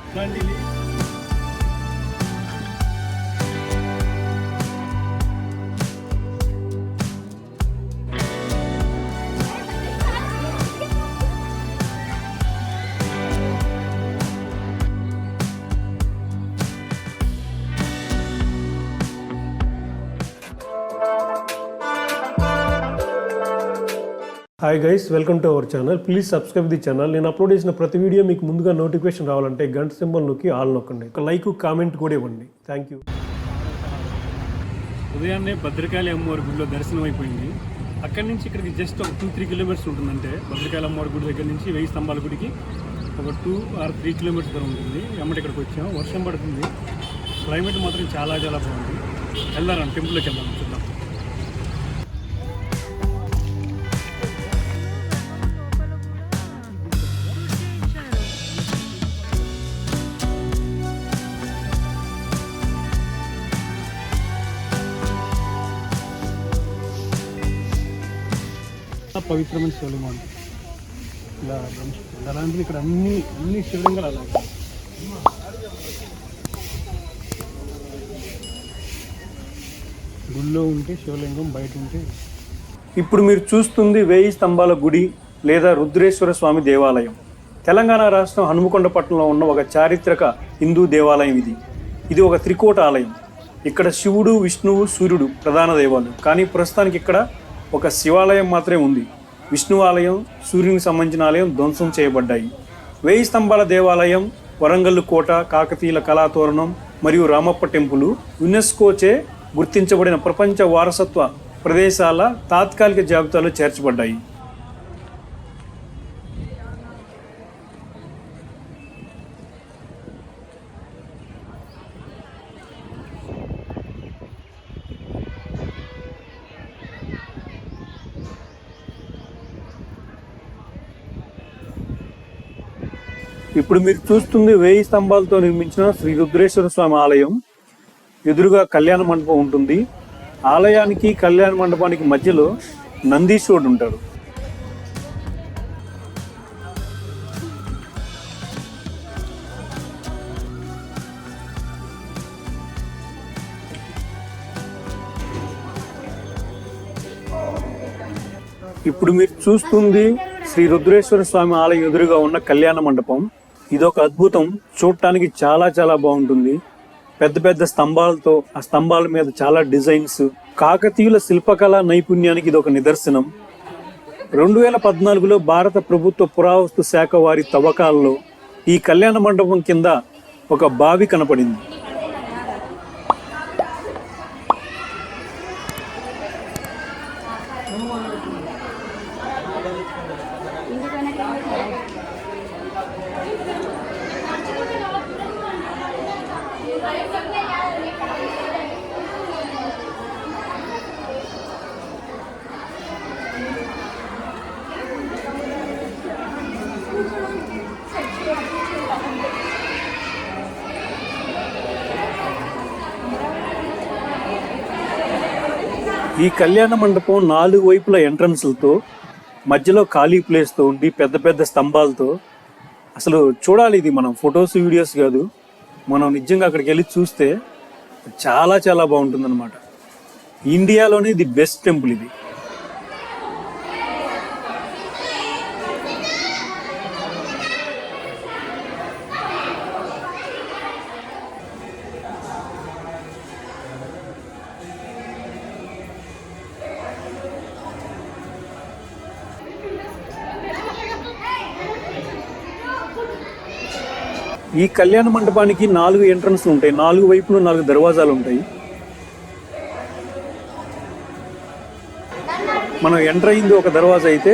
Hi guys, welcome to our channel. Please subscribe the channel. నేను upload చేసిన ప్రతి video మీకు ముందుగా నోటిఫికేషన్ రావాలంటే గంట సింబల్ నొక్కి ఆల్ నొక్కండి. ఒక లైక్, కామెంట్ కూడా ఇవ్వండి. Thank you. ఉదయాన్నే భద్రకాళి అమ్మవారి గుడిలో దర్శనం అయిపోయింది. అక్కడి నుంచి ఇక్కడికి జస్ట్ ఒక 2-3 కిలోమీటర్స్ ఉంటుందంటే భద్రకాళి అమ్మవారి గుడి దగ్గర నుంచి 1000 స్తంభాల గుడికి ఒక 2 or 3 కిలోమీటర్స్ దూరం ఉంటుంది. ఎమ్మటి ఇక్కడికి వచ్చాము. వర్షం పడుతుంది. క్లైమేట్ మాత్రం చాలా చాలా బాగుంది. వెళ్దాం, టెంపుల్లోకి వెళ్దాం, చూద్దాం. పవిత్రమైన శివలింగం ఇలా అలాంటిది ఇక్కడ అన్ని శివలింగాలు అలాగే గుళ్ళో ఉంటే శివలింగం, బయట ఉంటే. ఇప్పుడు మీరు చూస్తుంది 1000 స్తంభాల గుడి లేదా రుద్రేశ్వర స్వామి దేవాలయం. తెలంగాణ రాష్ట్రం హనుమకొండ పట్టణంలో ఉన్న ఒక చారిత్రక హిందూ దేవాలయం ఇది ఒక త్రికోట ఆలయం. ఇక్కడ శివుడు, విష్ణువు, సూర్యుడు ప్రధాన దైవాలు. కానీ ప్రస్తుతానికి ఇక్కడ ఒక శివాలయం మాత్రమే ఉంది. విష్ణు ఆలయం, సూర్యునికి సంబంధించిన ఆలయం ధ్వంసం చేయబడ్డాయి. 1000 స్తంభాల దేవాలయం, వరంగల్లు కోట, కాకతీయుల కళాతోరణం మరియు రామప్ప టెంపుల్ యునెస్కోచే గుర్తించబడిన ప్రపంచ వారసత్వ ప్రదేశాల తాత్కాలిక జాబితాలో చేర్చబడ్డాయి. ఇప్పుడు మీరు చూస్తుంది 1000 స్తంభాలతో నిర్మించిన శ్రీ రుద్రేశ్వర స్వామి ఆలయం. ఎదురుగా కళ్యాణ మండపం ఉంటుంది. ఆలయానికి కళ్యాణ మండపానికి మధ్యలో నందీశ్వరుడు ఉంటాడు. ఇప్పుడు మీరు చూస్తుంది శ్రీ రుద్రేశ్వర స్వామి ఆలయం ఎదురుగా ఉన్న కళ్యాణ మండపం. ఇదొక అద్భుతం. చూడటానికి చాలా చాలా బాగుంటుంది. పెద్ద పెద్ద స్తంభాలతో, ఆ స్తంభాల మీద చాలా డిజైన్స్. కాకతీయుల శిల్పకళా నైపుణ్యానికి ఇది ఒక నిదర్శనం. 2014లో భారత ప్రభుత్వ పురావస్తు శాఖ వారి తవ్వకాల్లో ఈ కళ్యాణ మండపం కింద ఒక బావి కనపడింది. ఈ కళ్యాణ మండపం 4 వైపుల ఎంట్రన్స్లతో, మధ్యలో ఖాళీ ప్లేస్తో ఉండి పెద్ద పెద్ద స్తంభాలతో అసలు చూడాలి. ఇది మనం ఫొటోస్, వీడియోస్ కాదు, మనం నిజంగా అక్కడికి వెళ్ళి చూస్తే చాలా చాలా బాగుంటుంది అనమాట. ఇండియాలోనే ది బెస్ట్ టెంపుల్ ఇది. ఈ కళ్యాణ మండపానికి 4 ఎంట్రన్స్లు ఉంటాయి. 4 వైపులు 4 దర్వాజాలు ఉంటాయి. మనం ఎంటర్ అయింది ఒక దర్వాజా అయితే,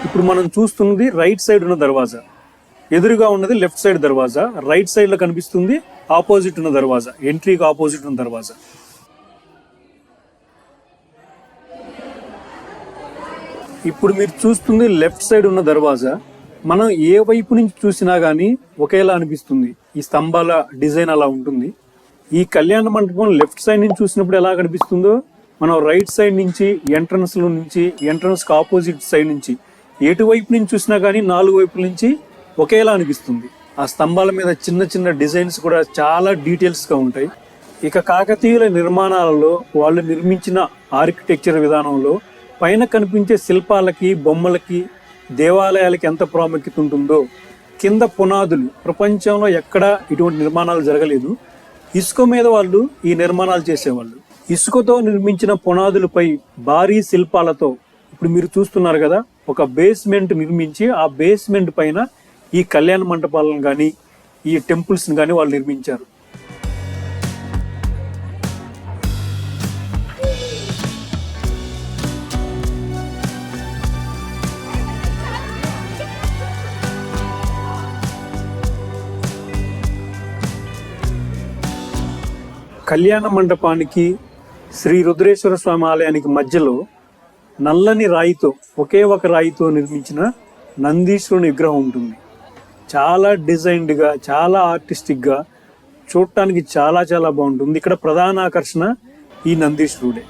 ఇప్పుడు మనం చూస్తున్నది రైట్ సైడ్ ఉన్న దర్వాజా. ఎదురుగా ఉన్నది లెఫ్ట్ సైడ్ దర్వాజా. రైట్ సైడ్ లో కనిపిస్తుంది ఆపోజిట్ ఉన్న దర్వాజా, ఎంట్రీకి ఆపోజిట్ ఉన్న దర్వాజా. ఇప్పుడు మీరు చూస్తుంది లెఫ్ట్ సైడ్ ఉన్న దర్వాజా. మనం ఏ వైపు నుంచి చూసినా గానీ ఒకేలా అనిపిస్తుంది. ఈ స్తంభాల డిజైన్ అలా ఉంటుంది. ఈ కళ్యాణ మండపం లెఫ్ట్ సైడ్ నుంచి చూసినప్పుడు ఎలా కనిపిస్తుందో, మనం రైట్ సైడ్ నుంచి ఎంట్రన్స్ లో నుంచి, ఎంట్రన్స్ కి ఆపోజిట్ సైడ్ నుంచి ఎటువైపు నుంచి చూసినా గానీ 4 వైపుల నుంచి ఒకేలా అనిపిస్తుంది. ఆ స్తంభాల మీద చిన్న చిన్న డిజైన్స్ కూడా చాలా డీటెయిల్స్గా ఉంటాయి. ఇక కాకతీయుల నిర్మాణాలలో వాళ్ళు నిర్మించిన ఆర్కిటెక్చర్ విధానంలో పైన కనిపించే శిల్పాలకి, బొమ్మలకి, దేవాలయాలకి ఎంత ప్రాముఖ్యత ఉంటుందో కింద పునాదులు ప్రపంచంలో ఎక్కడా ఇటువంటి నిర్మాణాలు జరగలేదు. ఇసుక మీద వాళ్ళు ఈ నిర్మాణాలు చేసేవాళ్ళు. ఇసుకతో నిర్మించిన పునాదులపై భారీ శిల్పాలతో ఇప్పుడు మీరు చూస్తున్నారు కదా, ఒక బేస్మెంట్ నిర్మించి ఆ బేస్మెంట్ పైన ఈ కళ్యాణ మంటపాలను కానీ ఈ టెంపుల్స్ని కానీ వాళ్ళు నిర్మించారు. కళ్యాణ మండపానికి శ్రీ రుద్రేశ్వర స్వామి ఆలయానికి మధ్యలో నల్లని రాయితో, ఒకే ఒక రాయితో నిర్మించిన నందీశ్వరుని విగ్రహం ఉంటుంది. చాలా డిజైన్డ్గా, చాలా ఆర్టిస్టిక్గా, చూడటానికి చాలా చాలా బాగుంటుంది. ఇక్కడ ప్రధాన ఆకర్షణ ఈ నందీశ్వరుడే.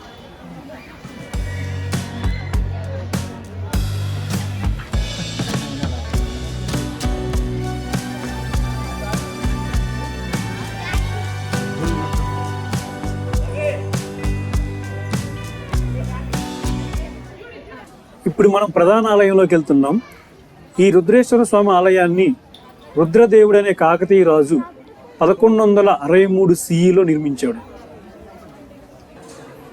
ఇప్పుడు మనం ప్రధాన ఆలయంలోకి వెళ్తున్నాం. ఈ రుద్రేశ్వర స్వామి ఆలయాన్ని రుద్రదేవుడు అనే కాకతీయ రాజు 1163 CEలో నిర్మించాడు.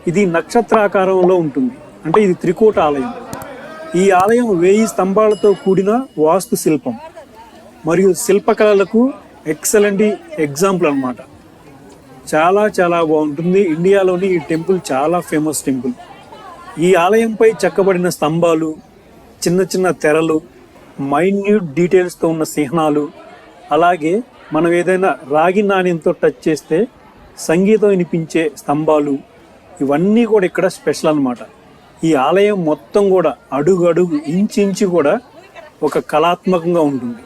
ఇది నక్షత్రాకారంలో ఉంటుంది, అంటే ఇది త్రికూట ఆలయం. ఈ ఆలయం 1000 స్తంభాలతో కూడిన వాస్తు శిల్పం మరియు శిల్పకళలకు ఎక్సలెంట్ ఎగ్జాంపుల్ అన్నమాట. చాలా చాలా బాగుంటుంది. ఇండియాలోని ఈ టెంపుల్ చాలా ఫేమస్ టెంపుల్. ఈ ఆలయంపై చెక్కబడిన స్తంభాలు, చిన్న చిన్న తెరలు, మైన్యూట్ డీటెయిల్స్తో ఉన్న చిహ్నాలు, అలాగే మనం ఏదైనా రాగి నాణ్యంతో టచ్ చేస్తే సంగీతం వినిపించే స్తంభాలు, ఇవన్నీ కూడా ఇక్కడ స్పెషల్ అన్నమాట. ఈ ఆలయం మొత్తం కూడా అడుగు అడుగు, ఇంచు కూడా ఒక కళాత్మకంగా ఉంటుంది.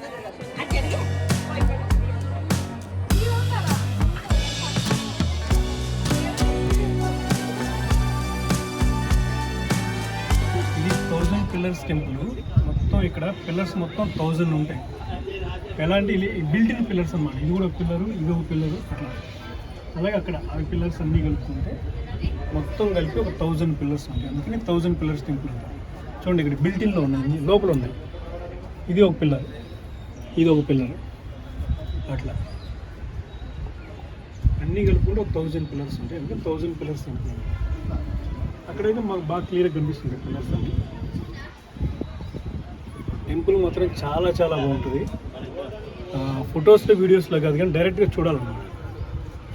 పిల్లర్స్ టెంపుల్ మొత్తం, ఇక్కడ పిల్లర్స్ మొత్తం 1000 ఉంటాయి. ఎలాంటి బిల్ట్ ఇన్ పిల్లర్స్ అన్నమాట. ఇది కూడా ఒక పిల్లరు, ఇది ఒక పిల్లరు, అట్లా. అలాగే అక్కడ ఆ పిల్లర్స్ అన్నీ కలుపుకుంటే మొత్తం కలిపి ఒక 1000 పిల్లర్స్ ఉంటాయి. అందుకని 1000 పిల్లర్స్ టెంపుల్ ఉంటాయి. చూడండి, ఇక్కడ బిల్ట్ ఇన్లో ఉన్నాయి, లోపల ఉన్నాయి. ఇది ఒక పిల్లర్, ఇది ఒక పిల్లర్, అట్లా అన్నీ కలుపుకుంటే ఒక 1000 పిల్లర్స్ ఉంటాయి. అందుకని 1000 పిల్లర్స్ టెంపుల్. అక్కడైతే మాకు బాగా క్లియర్గా కనిపిస్తుంది పిల్లర్స్ అన్నీ. టెంపుల్ మాత్రం చాలా చాలా బాగుంటుంది. ఫొటోస్లో, వీడియోస్లో కాదు కానీ డైరెక్ట్గా చూడాలన్నమాట.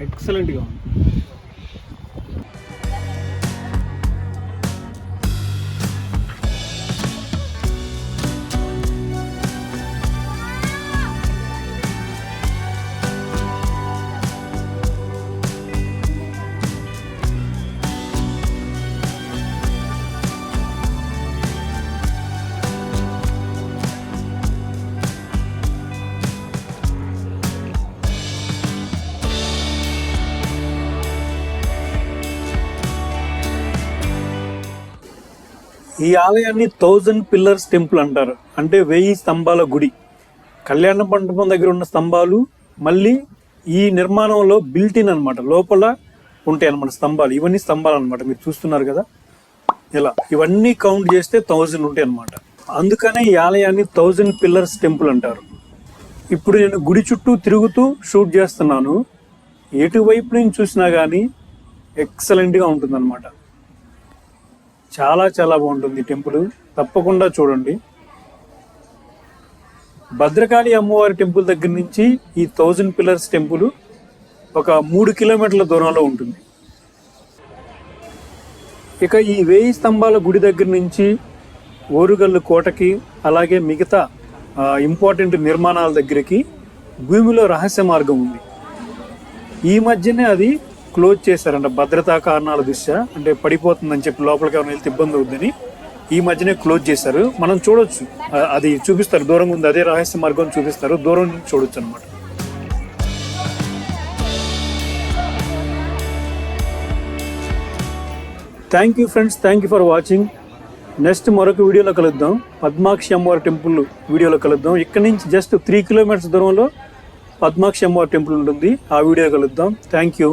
ఎక్సలెంట్గా ఉంది. ఈ ఆలయాన్ని 1000 పిల్లర్స్ టెంపుల్ అంటారు. అంటే 1000 స్తంభాల గుడి. కళ్యాణ మండపం దగ్గర ఉన్న స్తంభాలు మళ్ళీ ఈ నిర్మాణంలో బిల్ట్ ఇన్ అనమాట, లోపల ఉంటాయి అన్నమాట స్తంభాలు. ఇవన్నీ స్తంభాలు అనమాట, మీరు చూస్తున్నారు కదా ఇలా. ఇవన్నీ కౌంట్ చేస్తే 1000 ఉంటాయి అన్నమాట. అందుకనే ఈ ఆలయాన్ని 1000 పిల్లర్స్ టెంపుల్ అంటారు. ఇప్పుడు నేను గుడి చుట్టూ తిరుగుతూ షూట్ చేస్తున్నాను. ఎటువైపు నుంచి చూసినా కానీ ఎక్సలెంట్గా ఉంటుందన్నమాట. చాలా చాలా బాగుంటుంది టెంపుల్, తప్పకుండా చూడండి. భద్రకాళి అమ్మవారి టెంపుల్ దగ్గర నుంచి ఈ 1000 పిల్లర్స్ టెంపుల్ ఒక 3 కిలోమీటర్ల దూరంలో ఉంటుంది. ఇక ఈ 1000 స్తంభాల గుడి దగ్గర నుంచి ఓరుగల్లు కోటకి, అలాగే మిగతా ఇంపార్టెంట్ నిర్మాణాల దగ్గరికి భూమిలో రహస్య మార్గం ఉంది. ఈ మధ్యనే అది క్లోజ్ చేశారంట, భద్రతా కారణాల దృష్ట్యా. అంటే పడిపోతుందని చెప్పి లోపలికి ఎవరైనా వెళ్తే ఇబ్బంది అవుతుందని ఈ మధ్యనే క్లోజ్ చేశారు. మనం చూడొచ్చు, అది చూపిస్తారు, దూరంగా ఉంది, అదే రహస్య మార్గం చూపిస్తారు, దూరం నుంచి చూడొచ్చు అనమాట. Thank you friends, thank you for watching. Next మరొక వీడియోలో కలుద్దాం. పద్మాక్షి అమ్మవారి టెంపుల్ వీడియోలో కలుద్దాం. ఇక్కడ నుంచి జస్ట్ 3 కిలోమీటర్స్ దూరంలో పద్మాక్షి అమ్మవారి టెంపుల్ ఉంటుంది. ఆ వీడియో కలుద్దాం. Thank you.